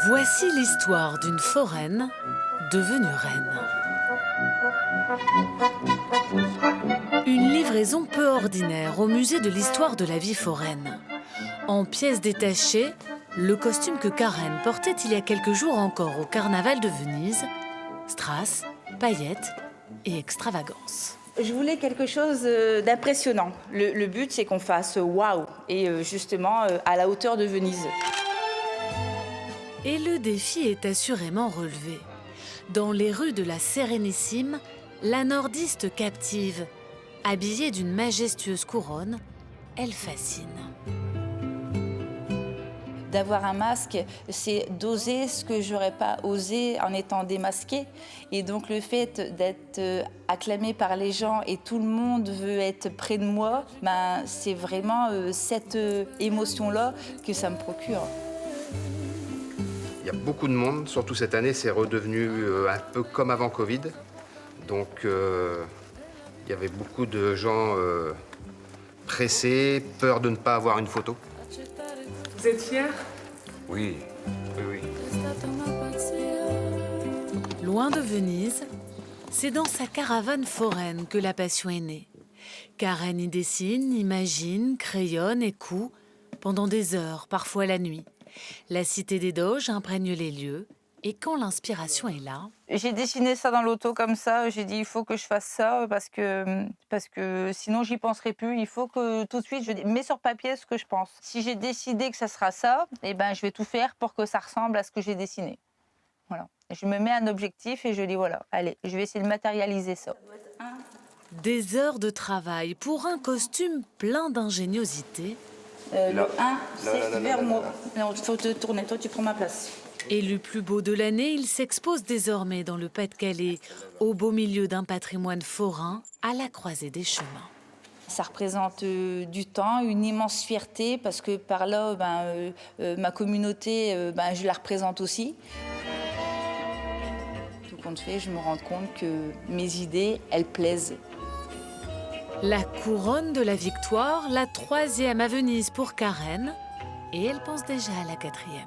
Voici l'histoire d'une foraine devenue reine. Une livraison peu ordinaire au musée de l'histoire de la vie foraine. En pièces détachées, le costume que Karen portait il y a quelques jours encore au carnaval de Venise, strass, paillettes et extravagance. Je voulais quelque chose d'impressionnant. Le but, c'est qu'on fasse waouh, et justement à la hauteur de Venise. Et le défi est assurément relevé. Dans les rues de la Sérénissime, la nordiste captive, habillée d'une majestueuse couronne, elle fascine. D'avoir un masque, c'est d'oser ce que j'aurais pas osé en étant démasquée. Et donc le fait d'être acclamée par les gens et tout le monde veut être près de moi, c'est vraiment cette émotion-là que ça me procure. Il y a beaucoup de monde, surtout cette année, c'est redevenu un peu comme avant Covid. Donc il y avait beaucoup de gens pressés, peur de ne pas avoir une photo. Vous êtes fiers? Oui, oui, oui. Loin de Venise, c'est dans sa caravane foraine que la passion est née. Karen y dessine, imagine, crayonne et coud pendant des heures, parfois la nuit. La cité des Doges imprègne les lieux et quand l'inspiration est là... J'ai dessiné ça dans l'auto comme ça, j'ai dit il faut que je fasse ça parce que sinon j'y penserai plus. Il faut que tout de suite je mets sur papier ce que je pense. Si j'ai décidé que ça sera ça, je vais tout faire pour que ça ressemble à ce que j'ai dessiné. Voilà. Je me mets un objectif et je dis voilà, allez, je vais essayer de matérialiser ça. Des heures de travail pour un costume plein d'ingéniosité. Le 1, c'est vers moi. Non, il faut te tourner, toi tu prends ma place. Élu plus beau de l'année, il s'expose désormais dans le Pas-de-Calais, au beau milieu d'un patrimoine forain, à la croisée des chemins. Ça représente du temps, une immense fierté, parce que par là, ma communauté, je la représente aussi. Tout compte fait, je me rends compte que mes idées, elles plaisent. La couronne de la victoire, la 3e à Venise pour Karen, et elle pense déjà à la 4e.